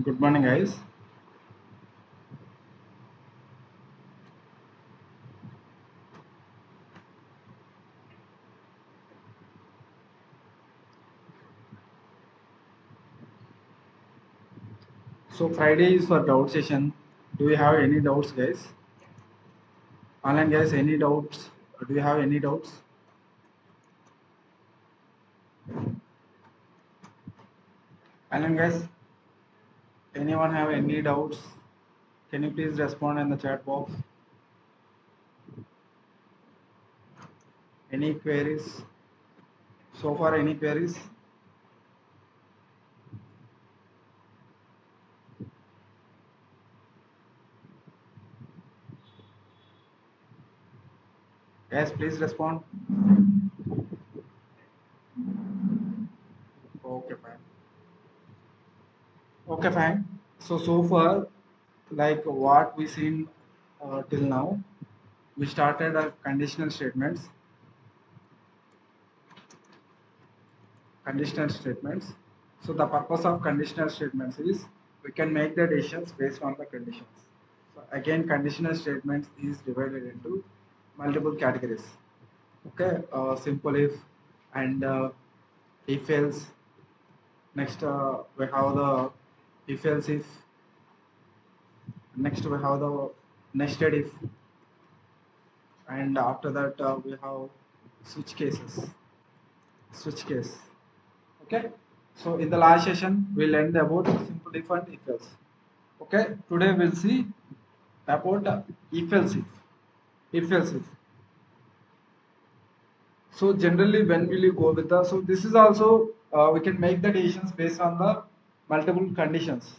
Good morning, guys. So Friday is for doubt session. Do you have any doubts, guys? Online guys, any doubts? Do you have any doubts? Online guys, anyone have any doubts? Can you please respond in the chat box? Any queries? So far, any queries? Guys, please respond. Okay, fine. Okay, fine. So far, like what we seen till now, we started conditional statements. Conditional statements. So the purpose of conditional statements is we can make the decisions based on the conditions. So again, conditional statements is divided into multiple categories. Okay, simple if and if else. Next, we have the if else if. Next, we have the nested if, and after that we have switch cases. Switch case. Okay. So in the last session, we learned about simple if and if else. Okay. Today we'll see about if else if. If else if. So generally, when will you go with the? So this is also we can make the decisions based on the multiple conditions.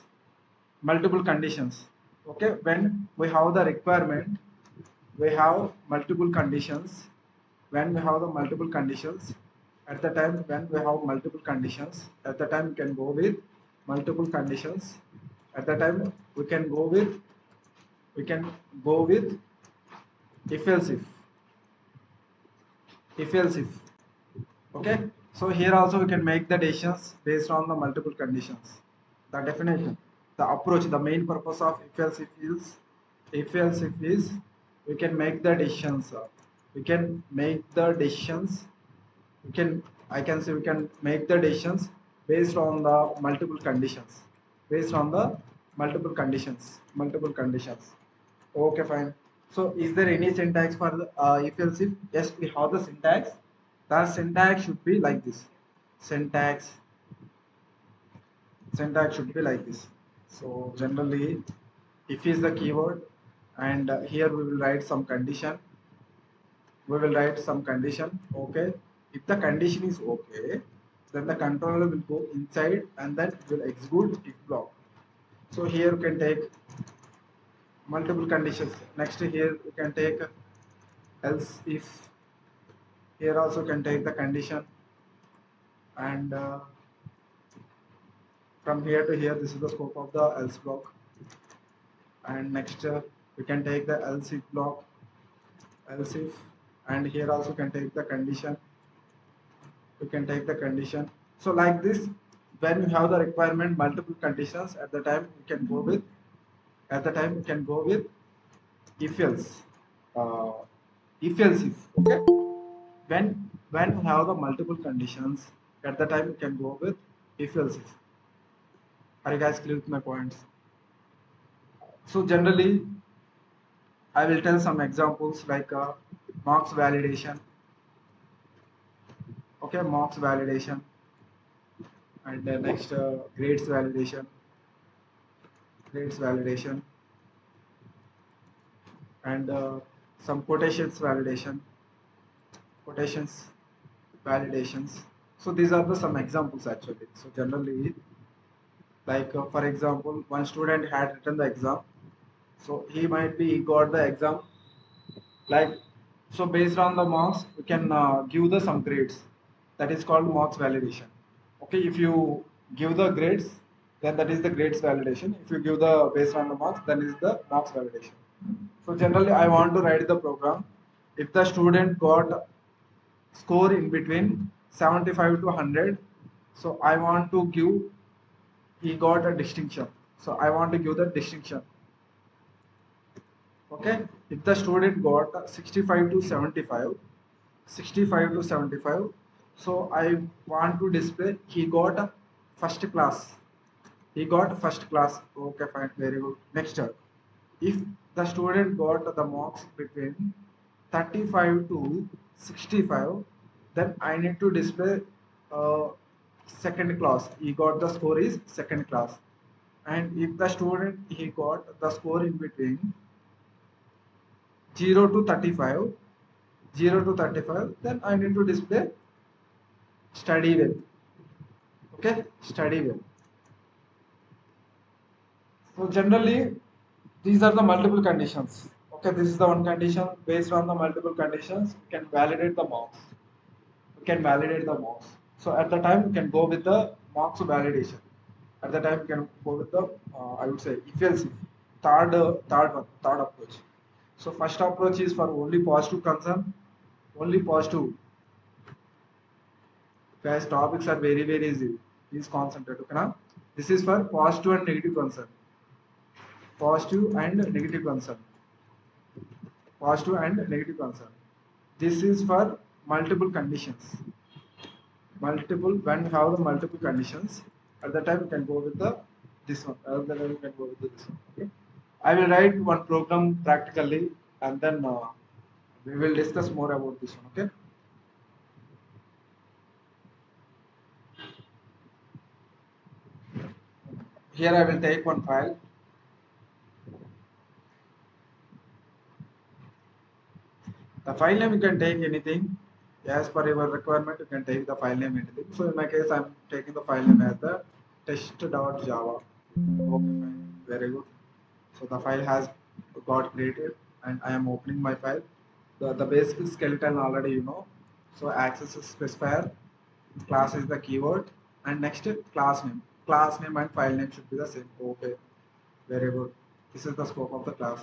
Multiple conditions. Okay. When we have the requirement, we have multiple conditions. When we have the multiple conditions, at the time when we have multiple conditions, at the time we can go with multiple conditions. At the time we can go with if else if else if. Okay. So here also we can make the decisions based on the multiple conditions. The definition, the approach, the main purpose of if else if is we can make the decisions. We can make the decisions. We can I can say we can make the decisions based on the multiple conditions. Based on the multiple conditions. Multiple conditions. Okay, fine. So is there any syntax for the if else if? Yes, we have the syntax. The syntax should be like this. Syntax syntax should be like this. So generally, if is the keyword, and here we will write some condition. We will write some condition. Okay. If the condition is okay, then the controller will go inside and then it will execute if block. So here you can take multiple conditions. Next here you can take else if. Here also can take the condition, and from here to here this is the scope of the else block. And next we can take the else if block, else if, and here also can take the condition. You can take the condition. So like this, when you have the requirement multiple conditions, at the time you can go with if else uh, if else if. Okay. When you have the multiple conditions, at the time you can go with if else if. Are you guys clear with my points? So generally I will tell some examples like marks validation. Okay, marks validation, and next grades validation, and some quotations validations. So these are the some examples actually. So generally, like for example, one student had written the exam, so he got the exam, like, so based on the marks we can give the some grades. That is called marks validation. Okay, if you give the grades, then that is the grades validation. If you give the based on the marks, then is the marks validation. So generally I want to write the program. If the student got score in between 75 to 100, so I want to give he got a distinction. So I want to give the distinction. Okay, if the student got 65 to 75, 65 to 75, so I want to display he got a first class. He got first class. Okay, fine, very good. Next, if the student got the marks between 35 to 65, then I need to display uh, second class. He got the score is second class. And if the student he got the score in between 0 to 35, 0 to 35, then I need to display study well. Okay, study well. So generally, these are the multiple conditions. Okay, this is the one condition. Based on the multiple conditions, you can validate the marks. You can validate the marks. So at the time, you can go with the marks validation. At the time, you can go with the I would say if else if third approach. So first approach is for only positive concern, only positive. Guys, topics are very easy. Please concentrate. Okay, now this is for positive and negative concern. Positive and negative concern. Positive and negative concern. This is for multiple conditions. Multiple when you have the multiple conditions, at the time you can go with the this one. At the time you can go with this one. Okay. I will write one program practically, and then we will discuss more about this one. Okay. Here I will take one file. The file name you can take anything. As per your requirement, you can take the file name anything. So in my case, I'm taking the file name as the test.java. Okay, fine. Very good. So the file has got created and I am opening my file. The basic skeleton already you know. So access is specifier, class is the keyword, and next class name. Class name and file name should be the same. Okay, very good. This is the scope of the class.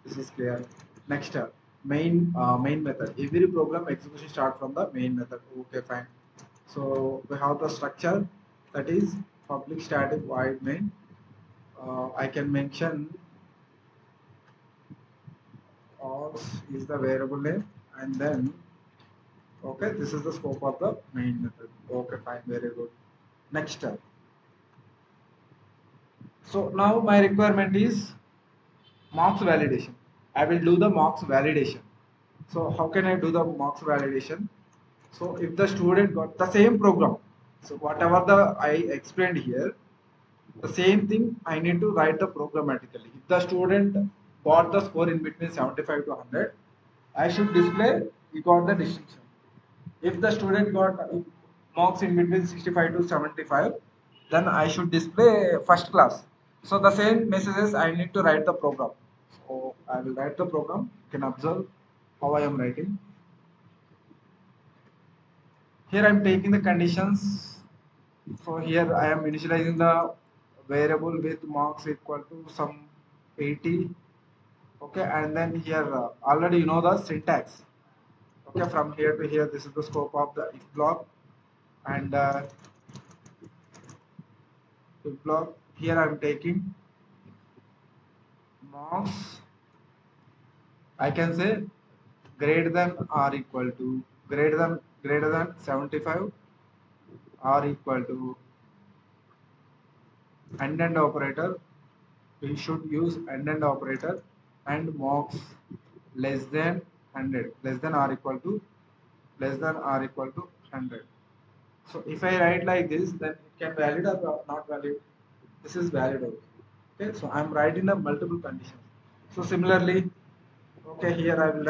This is clear. Next, main method. Every program execution start from the main method. Okay, fine. So we have the structure, that is public static void main. I can mention aux is the variable name, and then okay, this is the scope of the main method. Okay, fine, very good. Next step. So now my requirement is marks validation. I will do the marks validation. So how can I do the marks validation? So if the student got the same program, so whatever the I explained here, the same thing I need to write the programmatically. If the student got the score in between 75 to 100, I should display he got the distinction. If the student got marks in between 65 to 75, then I should display first class. So the same messages I need to write the program. So I will write the program. You can observe how I am writing. Here I am taking the conditions. So here I am initializing the variable with marks equal to some 80. Okay, and then here already you know the syntax. Okay, from here to here, this is the scope of the if block, and if block here I am taking marks. I can say greater than or equal to greater than 75 or equal to and operator. We should use and operator, and marks less than 100, less than or equal to 100. So if I write like this, then it can valid or not valid. This is valid. Okay, so I'm writing the multiple conditions. So similarly, okay, here I will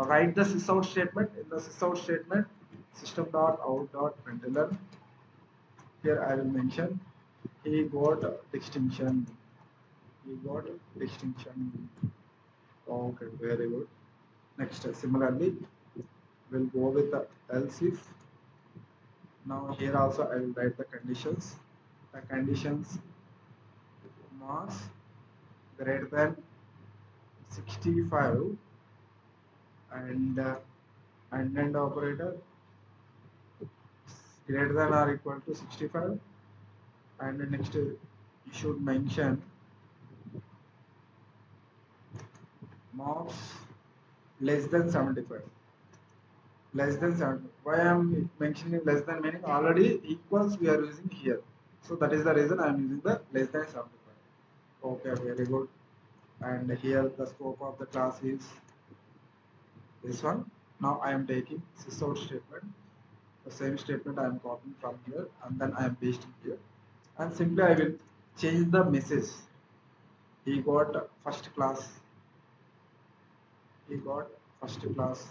write the sysout statement. In the sysout statement, system.out.println. Here I will mention he got distinction. He got distinction. Okay, very good. Next, similarly, we'll go with the else if. Now here also I will write the conditions. The conditions mass greater than 65 and and operator greater than or equal to 65, and next you should mention marks less than 75. Less than 7. Why I am mentioning less than, meaning already equals we are using here. So that is the reason I am using the less than 75. Okay, very good. And here the scope of the class is this one. Now I am taking sysout statement. The same statement I am copying from here and then I am pasting here. And simply I will change the message. He got first class. He got first class.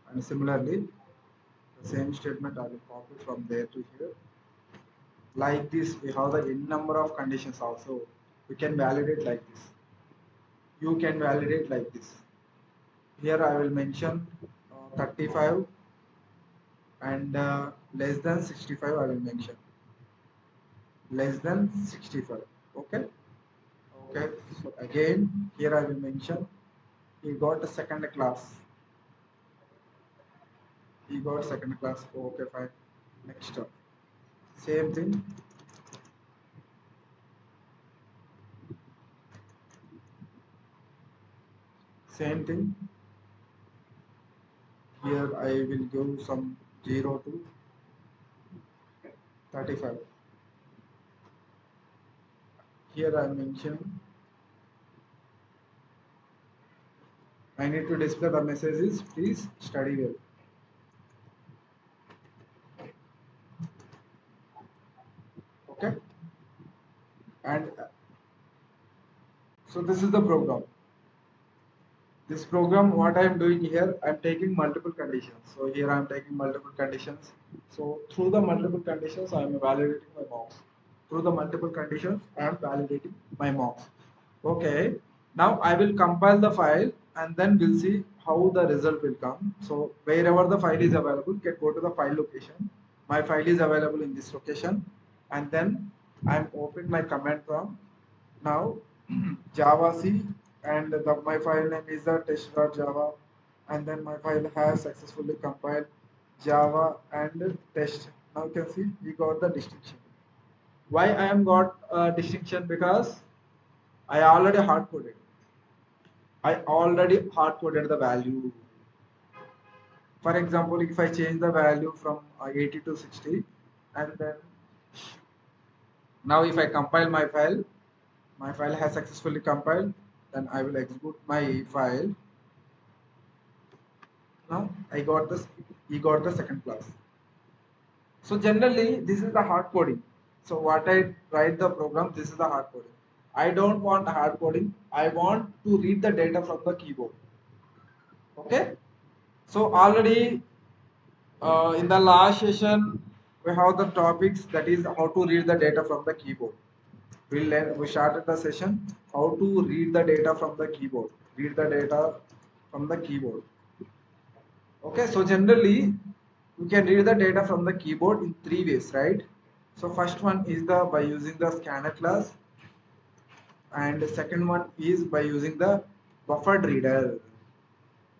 And similarly, the same statement I will copy from there to here. Like this, we have the n number of conditions also. We can validate like this. You can validate like this. Here I will mention 35 and less than 65 I will mention. Less than 65. Okay. Okay. So again, here I will mention he got a second class. He got second class. Okay, fine. Next up. Same thing. Same thing. Here I will give some 0 to 35. Here I mention I need to display the messages. Please study well. Okay. And so this is the program. This program, what I am doing here, I am taking multiple conditions. So here I am taking multiple conditions. So through the multiple conditions, I am validating my mocks. Through the multiple conditions, I am validating my mocks. Okay. Now I will compile the file and then we'll see how the result will come. So wherever the file is available, can go to the file location. My file is available in this location, and then I am opening my command prompt. Now Java C, and my file name is the test.java, and then my file has successfully compiled Java and test. Now you can see we got the distinction. Why I am got distinction? Because I already hard coded. I already hard coded the value. For example, if I change the value from 80 to 60, and then now if I compile my file has successfully compiled, then I will execute my file. Now I got this, he got the second class. So generally this is the hard coding. So what I write the program, this is the hard coding. I don't want hard coding. I want to read the data from the keyboard. Okay. So already in the last session we have the topics, that is how to read the data from the keyboard. We started the session how to read the data from the keyboard. Read the data from the keyboard. Okay, so generally you can read the data from the keyboard in three ways, right? So first one is the by using the scanner class, and the second one is by using the buffered reader.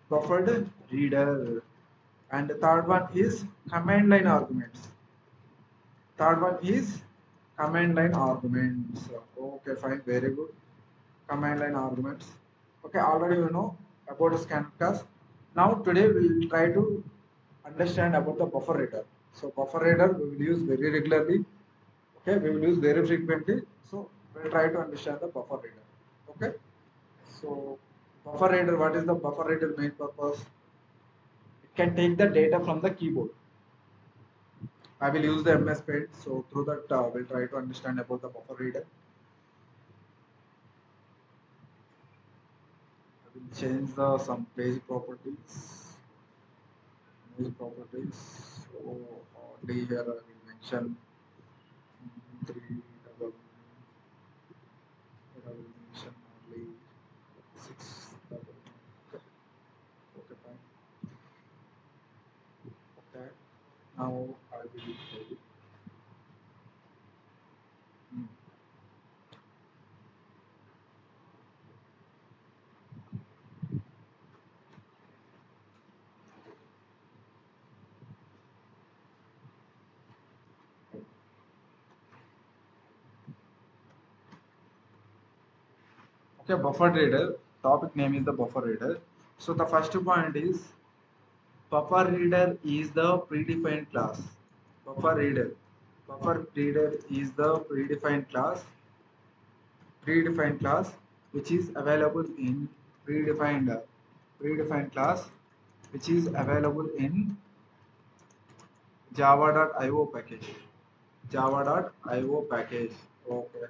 Buffered reader. And the third one is command line arguments. Third one is command line arguments. Okay, fine, very good. Command line arguments. Okay, already you know about the scan class. Now today we will try to understand about the buffer reader. So buffer reader we will use very regularly. Okay, we will use very frequently. So we will try to understand the buffer reader. Okay. So buffer reader, what is the buffer reader main purpose? It can take the data from the keyboard. I will use the MS Paint. So through that we'll try to understand about the buffer reader. I will change the some page properties. Page properties. So only here I will mention 3 double. Here I will mention only 6 double. Okay, okay, fine. Okay. Now I will tell you. Hmm. Okay, buffer reader. Topic name is the buffer reader. So the first point is buffer reader is the predefined class. Buffer reader. Buffer reader is the predefined class which is available in predefined class which is available in java.io package. Java.io package. Okay.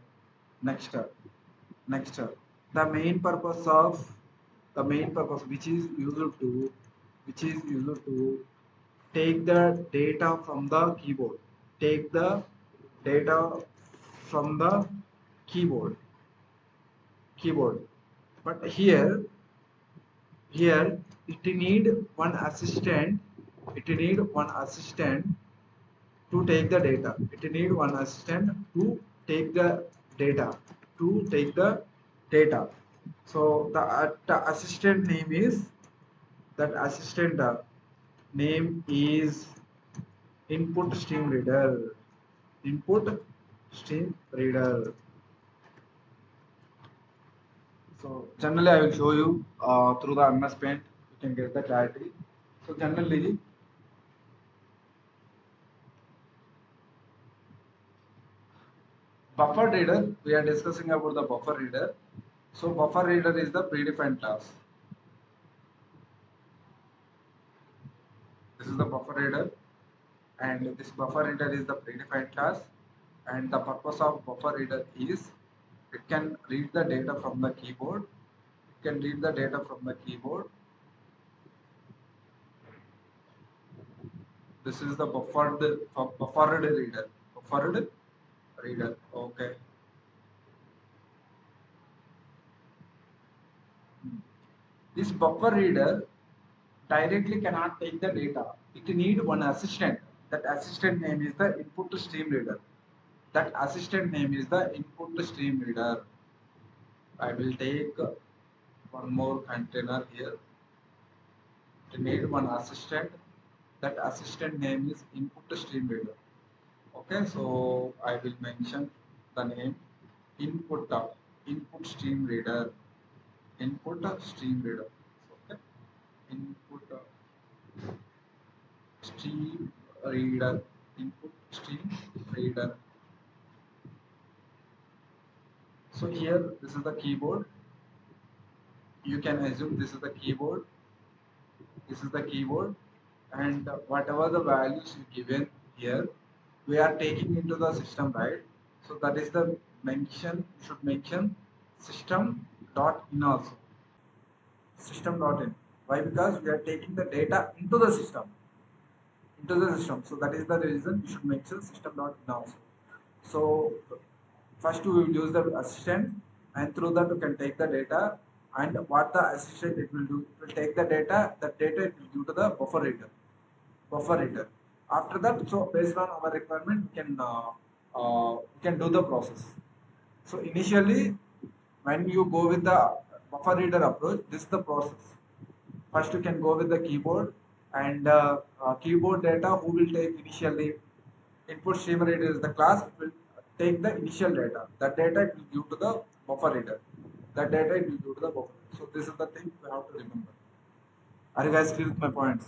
Next step. Next step. The main purpose which is used to take the data from the keyboard. Take the data from the keyboard. Keyboard. But here it need one assistant. It need one assistant to take the data. It need one assistant to take the data. To take the data. So the assistant name is that assistant name is input stream reader. Input stream reader. So generally I will show you through the MS Paint. You can get the clarity. So generally buffer reader, we are discussing about the buffer reader. So buffer reader is the predefined class. This is the buffer reader, and this buffer reader is the predefined class, and the purpose of buffer reader is it can read the data from the keyboard. It can read the data from the keyboard. This is the buffered reader. Buffered reader. Okay. This buffer reader directly cannot take the data. It need one assistant. That assistant name is the input stream reader. That assistant name is the input stream reader. I will take one more container here. It need one assistant. That assistant name is input stream reader. Okay, so I will mention the name input input stream reader. Input stream reader. Okay, input stream reader. Input stream reader. So here this is the keyboard. You can assume this is the keyboard. This is the keyboard, and whatever the values you given here, we are taking into the system, right? So that is the mention. You should mention system dot in also. System dot in. Why? Because we are taking the data into the system. Into the system. So that is the reason you should mention system dot in also. So first we will use the assistant, and through that we can take the data, and what the assistant it will do, it will take the data, that data it will give to the buffer reader. After that, so based on our requirement we can do the process. So initially when you go with the buffer reader approach, this is the process. First you can go with the keyboard, and keyboard data who will take initially. Input stream reader is the class, it will take the initial data. That data it will give to the buffer reader. That data it will give to the buffer reader. So this is the thing we have to remember. Are you guys clear with my points?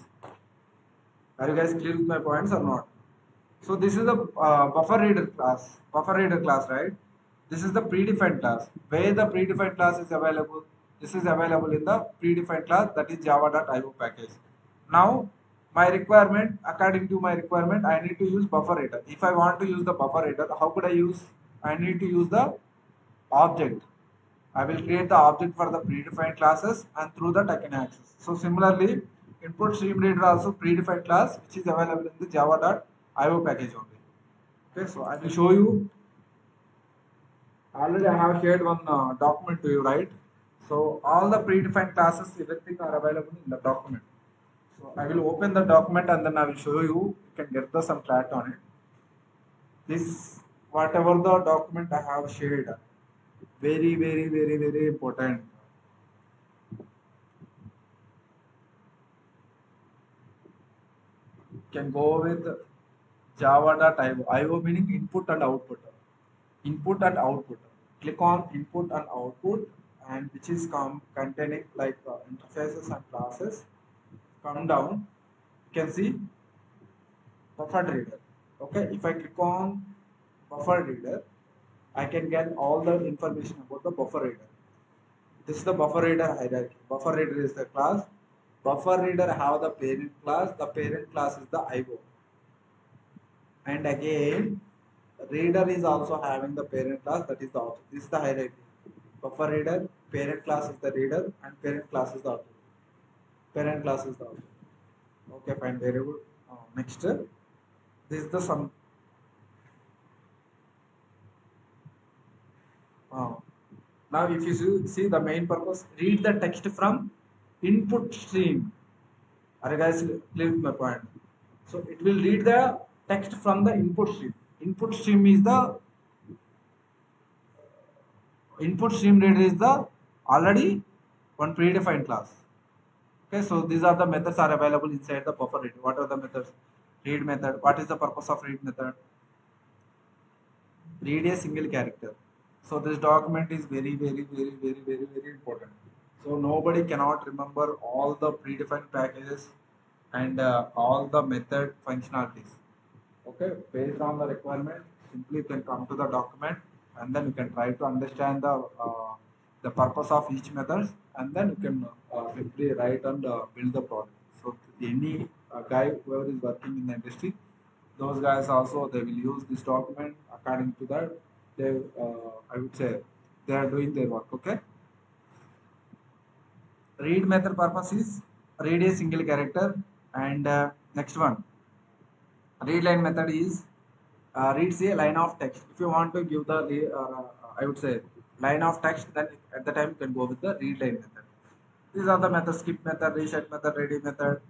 Are you guys clear with my points or not? So this is the buffer reader class, right? This is the predefined class. Where the predefined class is available? This is available in the predefined class, that is java.io package. Now, my requirement, according to my requirement, I need to use buffer reader. If I want to use the buffer reader, how could I use? I need to use the object. I will create the object for the predefined classes, and through that I can access. So similarly, input stream reader also predefined class which is available in the java.io package only. Okay, so I will show you. Already I have shared one document to you, right? So all the predefined classes, everything are available in the document. So I will open the document and then I will show you. You can get the some clarity on it. This whatever the document I have shared, very very very very important. Can go with java.io. IO meaning input and output. Input and output. Click on input and output, and which is containing like interfaces and classes. Come down, you can see buffered reader. Okay, if I click on buffered reader, I can get all the information about the buffer reader. This is the buffer reader hierarchy. Buffer reader is the class. Buffer reader have the parent class. The parent class is the IO. And again, reader is also having the parent class, that is the object. This is the hierarchy. Buffer reader, parent class is the reader, and parent class is the object. Parent class is the object. Okay, fine, very good. Next, this is the sum. Uh, Now, if you see the main purpose, read the text from input stream. Are you guys clear with my point? So it will read the text from the input stream. Input stream is the input stream reader is the already one predefined class. Okay, so these are the methods are available inside the buffer reader. What are the methods? Read method. What is the purpose of read method? Read a single character. So this document is very important. So nobody cannot remember all the predefined packages and all the method functionalities. Okay, based on the requirement, simply you can come to the document and then you can try to understand the purpose of each method, and then you can simply write and build the product. So any guy whoever is working in the industry, those guys also they will use this document according to that. They I would say they are doing their work. Okay. Read method purpose is read a single character, and next one, read line method is reads a line of text. If you want to give the I would say line of text, then at the time you can go with the read line method. These are the methods: skip method, reset method, ready method.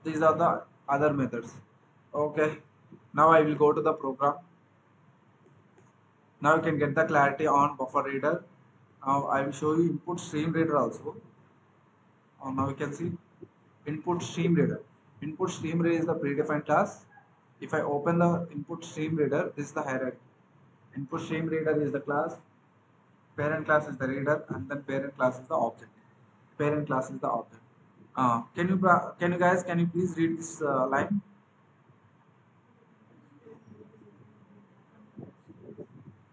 These are the other methods. Okay. Now I will go to the program. Now you can get the clarity on buffer reader. Now I will show you input stream reader also. Now you can see input stream reader. Input stream reader is the predefined class. If I open the input stream reader, this is the hierarchy. Input stream reader is the class, parent class is the reader, and then parent class is the object. Parent class is the object. Can you guys can you please read this line?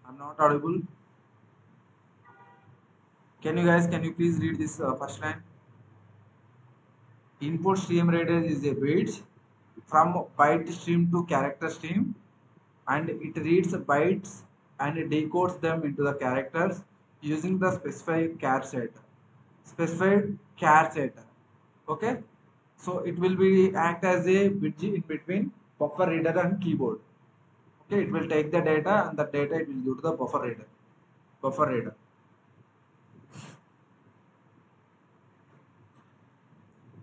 I'm not audible. Can you please read this first line? Input stream reader is a bits from byte stream to character stream, and it reads bytes and decodes them into the characters using the specified char set. Specified char set. Okay, so it will be act as a bridge in between buffer reader and keyboard. Okay, it will take the data and the data it will give to the buffer reader. Buffer reader.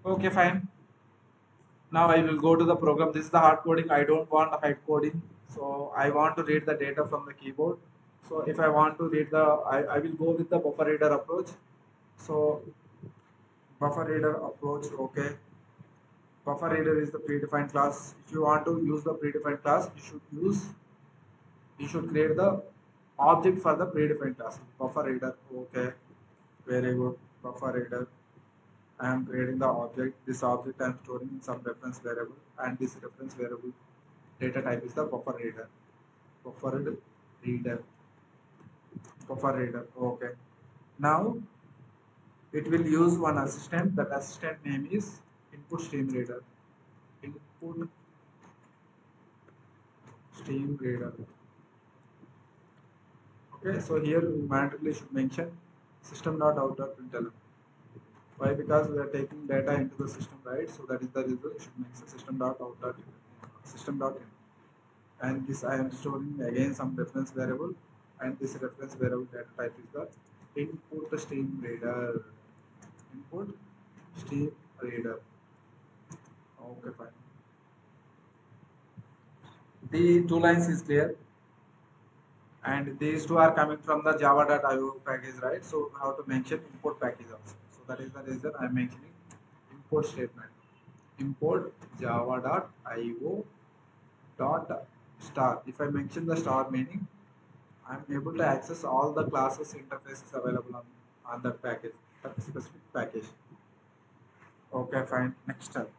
Okay, fine. Now I will go to the program. This is the hard coding. I don't want hide coding. So I want to read the data from the keyboard. So if I want to read I will go with the buffer reader approach. So buffer reader approach, okay. Buffer reader is the predefined class. If you want to use the predefined class, you should create the object for the predefined class. Buffer reader, okay. Very good. Buffer reader. I am creating the object. This object I am storing in some reference variable, and this reference variable data type is the buffer reader. Buffered reader. Buffer reader. Okay. Now it will use one assistant. That assistant name is input stream reader. Input stream reader. Okay. So here we mandatory should mention system.out.println. Why? Because we are taking data into the system, right? So that is the reason you should mention system.out.in. And this I am storing again some reference variable, and this reference variable data type is the input stream reader. Input stream reader. Okay, fine. The two lines is clear, and these two are coming from the java.io package, right? So we have to mention import package also. So that is the reason I am mentioning import statement. Import java.io dot star. If I mention the star meaning, I'm able to access all the classes interfaces available on that package, that specific package. Okay, fine. Next step.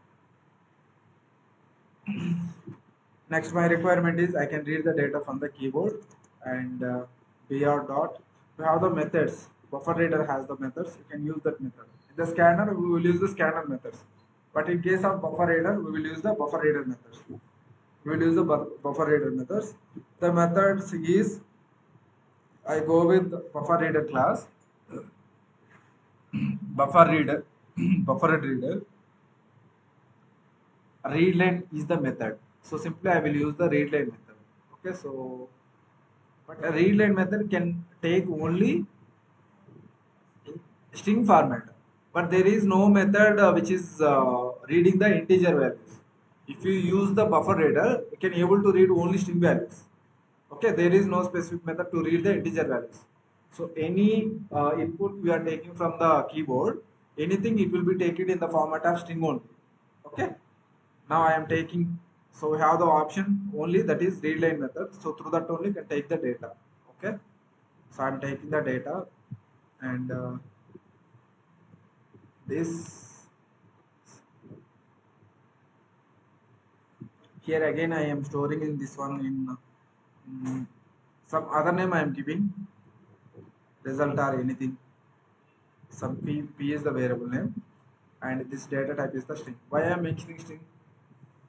Next, my requirement is I can read the data from the keyboard and BR dot. We have the methods. Buffer reader has the methods. You can use that method. In the scanner, we will use the scanner methods. But in case of buffer reader, we will use the buffer reader methods. We will use the buffer reader methods. The methods is I go with buffer reader class, buffer reader, buffered reader. Read line is the method. So simply I will use the read line method. Okay, so but a read line method can take only string format, but there is no method which is reading the integer values. If you use the buffer reader, you can able to read only string values. Okay, there is no specific method to read the integer values. So any input we are taking from the keyboard, anything it will be taken in the format of string only. Okay. Now I am taking, so we have the option only, that is read line method. So through that only can take the data. Okay. So I am taking the data and this here again I am storing in this one in some other name I am giving result or anything. Some p is the variable name and this data type is the string. Why I am mentioning string?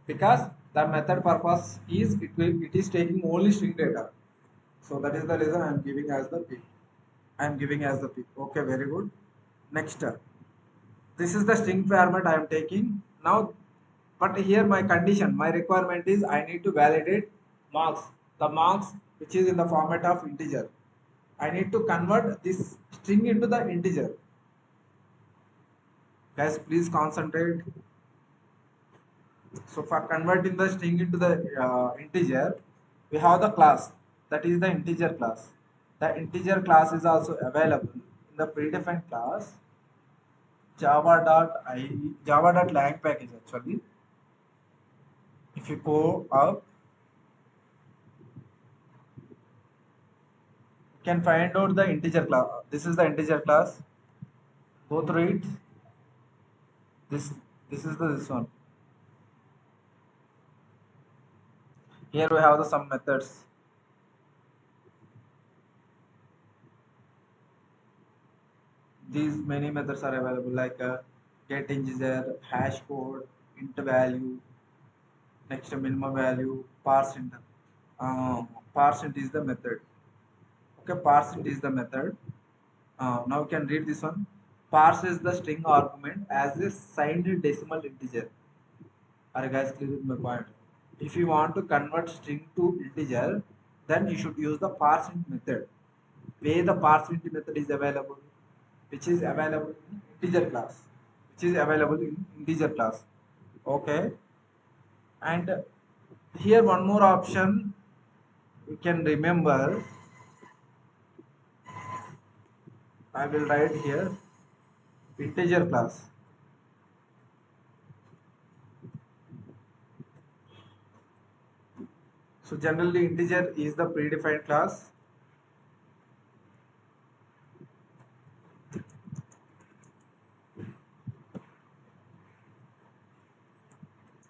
Because the method purpose is it is taking only string data. So that is the reason I am giving as the p. I am giving as the p. Okay, very good. Next, this is the string format I am taking now. But here my condition, my requirement is I need to validate marks. The marks which is in the format of integer. I need to convert this string into the integer. Guys, please concentrate. So for converting the string into the integer, we have the class, that is the integer class. The integer class is also available in the predefined class java.lang package actually. If you go up, you can find out the integer class. This is the integer class. Go through it. This is this one. Here we have the some methods. These many methods are available like get integer, hash code, int value, next minimum value, parse int. Parse int is the method. Okay, parse int is the method. Now you can read this one. Parses the string argument as a signed decimal integer. Are guys clear with my point? If you want to convert string to integer, then you should use the parseInt method. Where the parseInt method is available, which is available in integer class, which is available in integer class. Okay, and here one more option you can remember. I will write here integer class. So generally integer is the predefined class.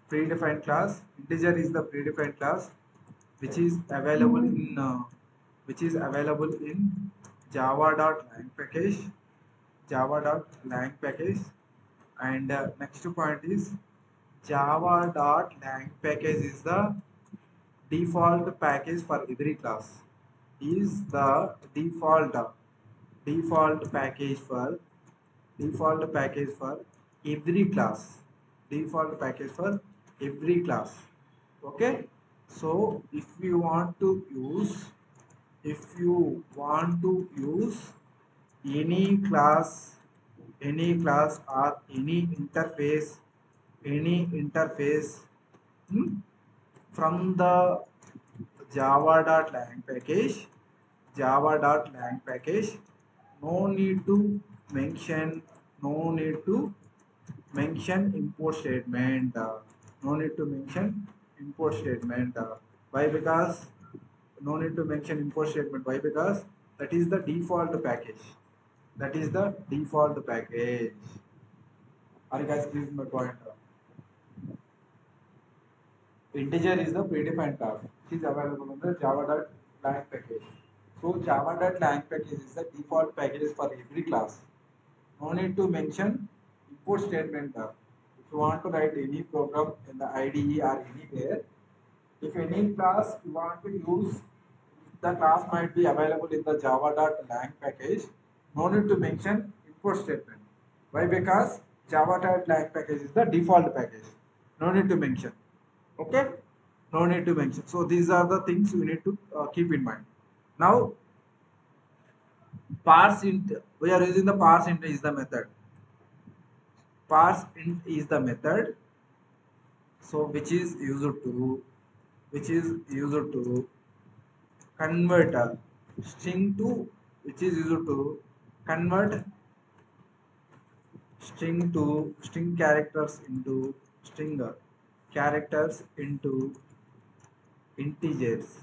Predefined class. Integer is the predefined class which is available in java.lang package, java.lang package, and next point is java.lang package is the default package for every class, is the default package for every class, default package for every class. Okay, so if you want to use any class, or any interface from the java.lang package, java.lang package, no need to mention no need to mention import statement. No need to mention import statement. Why? Because no need to mention import statement. Why? Because that is the default package. That is the default package. Are you guys clear with my point? Integer is the predefined class. It is available in the java.lang package. So java.lang package is the default package for every class. No need to mention import statement. If you want to write any program in the IDE or anywhere, if any class you want to use, the class might be available in the java.lang package. No need to mention import statement. Why? Because java.lang package is the default package. No need to mention. Okay? No need to mention. So these are the things you need to keep in mind. Now, parse int, we are using the parse int is the method. Parse int is the method. So which is used to convert a string to, which is used to convert string characters into string characters into integers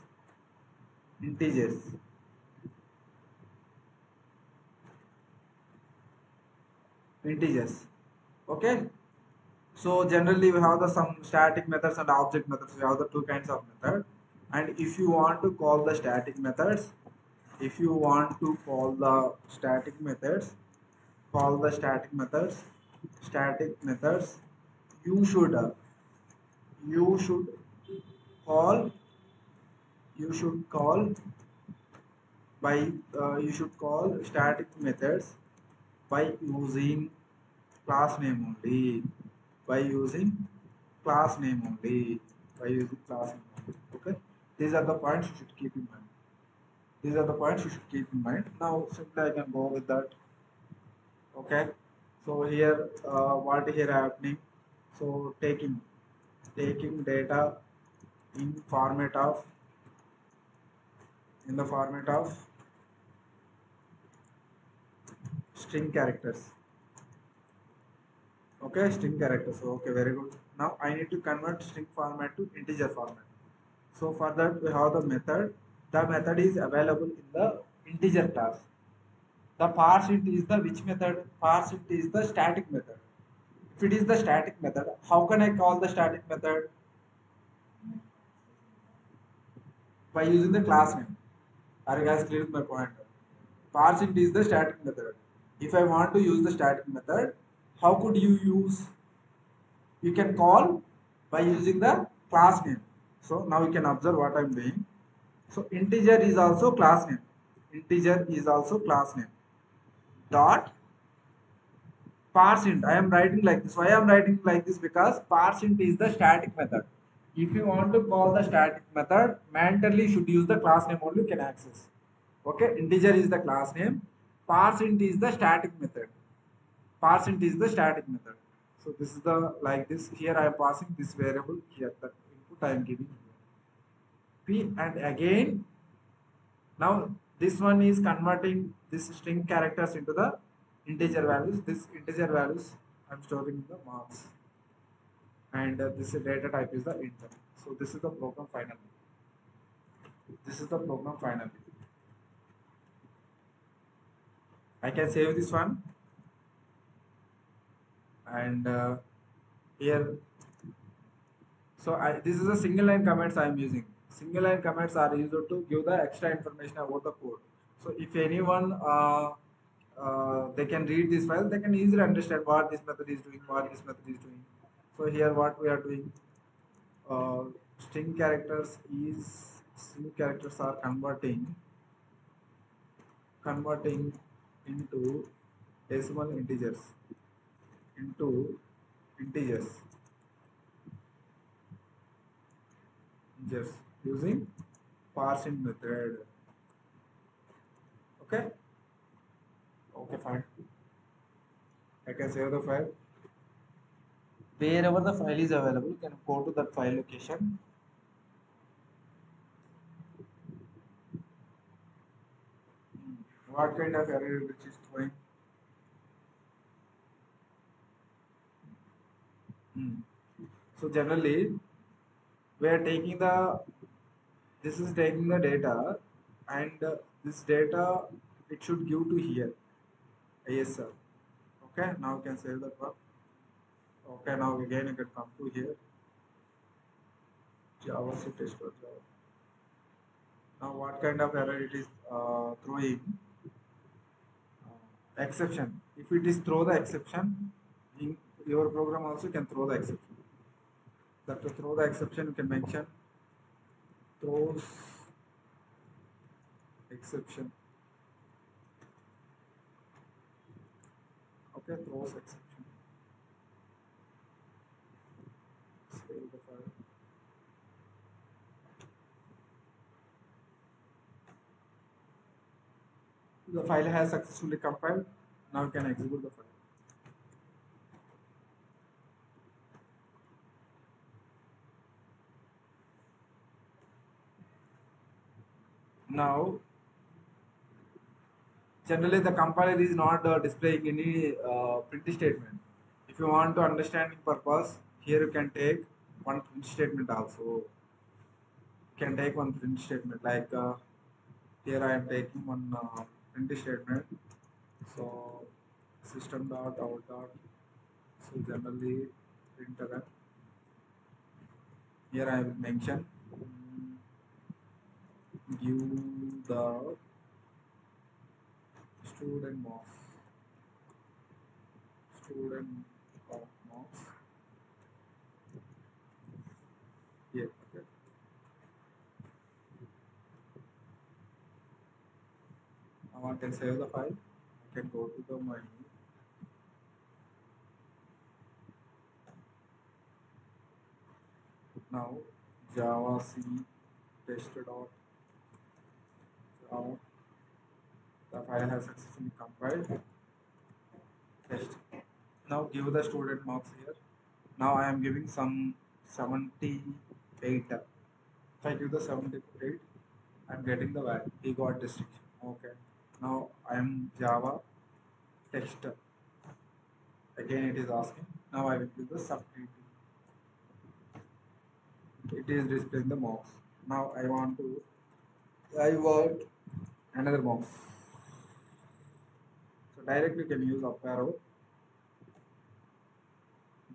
integers integers. Okay, so generally we have the some static methods and object methods. We have the two kinds of method, and if you want to call the static methods, if you want to call the static methods, call the static methods, you should you should call you should call by you should call static methods by using class name only, by using class name only, by using class name only. Okay, these are the points you should keep in mind. These are the points you should keep in mind. Now simply I can go with that. Okay, so here what here happening, so taking data in format of, in the format of string characters. Okay, string characters. Okay, very good. Now I need to convert string format to integer format. So for that we have the method. The method is available in the integer class. The parse int is the which method? Parse int is the static method. If it is the static method, how can I call the static method? By using the class name. Are you guys clear with my point? Parse int is the static method. If I want to use the static method, how could you use? You can call by using the class name. So now you can observe what I am doing. So integer is also class name. Integer is also class name. Dot parse int. I am writing like this. Why I am writing like this? Because parse int is the static method. If you want to call the static method, mandatorily should use the class name only you can access. Okay, integer is the class name. Parse int is the static method. Parse int is the static method. So this is the like this. Here I am passing this variable here. The input I am giving here. P, and again now this one is converting this string characters into the integer values. This integer values I am storing in the marks, and this data type is the int. So this is the program finally. This is the program finally. I can save this one, and here, so this is a single line comments I am using. Single line comments are used to give the extra information about the code. So if anyone they can read this file, they can easily understand what this method is doing, what this method is doing. So here what we are doing, uh, string characters are converting into decimal integers, into integers, just using parsing method. Okay, okay, fine. I can save the file. Wherever the file is available, you can go to that file location. What kind of error which is throwing? So generally, we are taking this is taking the data, and this data it should give to here ASL. Okay, now you can save that one. Okay, now again you can come to here Java C test or Java. Now what kind of error it is throwing? Exception. If it is throw the exception, in your program also can throw the exception. That to throw the exception you can mention throws exception. Okay, throws exception. Save the file. The file has successfully compiled. Now you can execute the file. Now, generally the compiler is not displaying any print statement. If you want to understanding purpose, here you can take one print statement also. You can take one print statement like here I am taking one print statement. So system dot out dot. So generally printer. Here I will mention give the student marks. Student marks. Here. Okay. Now I can save the file. I can go to the my now Java C test dot Java. The file has successfully compiled. Test. Now give the student marks here. Now I am giving some 78. If I give the 78, I am getting the value. He got distinction. Okay. Now I am Java text. Again it is asking. Now I will give the substitute. It is displaying the marks. Now I want another marks. So directly you can use up arrow.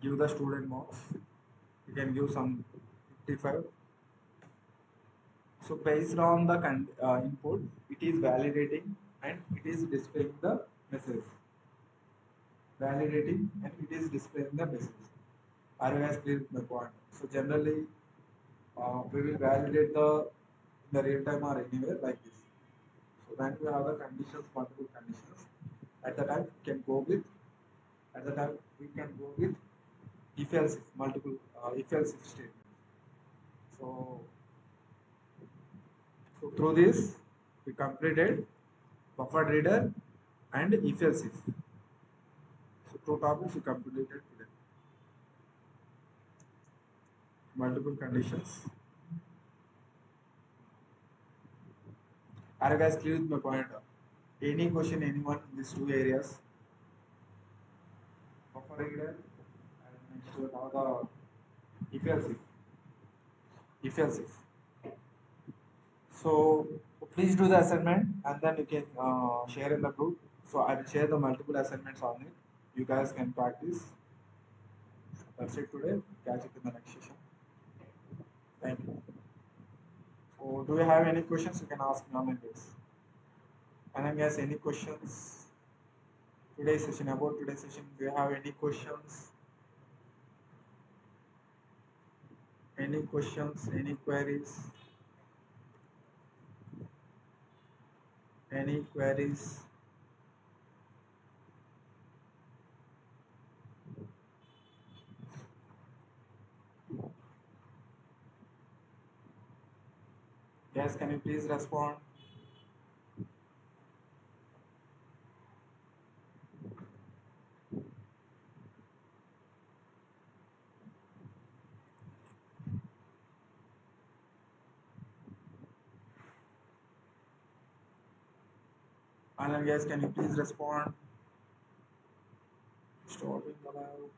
Give the student marks. You can give some 55. So based on the input, it is validating and it is displaying the message. Validating and it is displaying the message. Are you guys clear with my point? So generally, we will validate the real time or anywhere like this. So when we have the conditions, multiple conditions, at the time we can go with if else if multiple if else if statement. So through this we completed buffered reader and if else if. So two topics we completed today. Multiple conditions. Are you guys clear with my point? Any question, anyone in these two areas? Buffer reader and next to now the if else if. If else if. So please do the assignment and then you can share in the group. So I will share the multiple assignments on it. You guys can practice. That's it today. Catch up in the next session. Thank you. So do you have any questions? You can ask me on this. And then guys, any questions? Today's session, about today's session, do you have any questions? Any questions? Any queries? Any queries? Guys, can you please respond? And then guys, can you please respond? Stopping the live.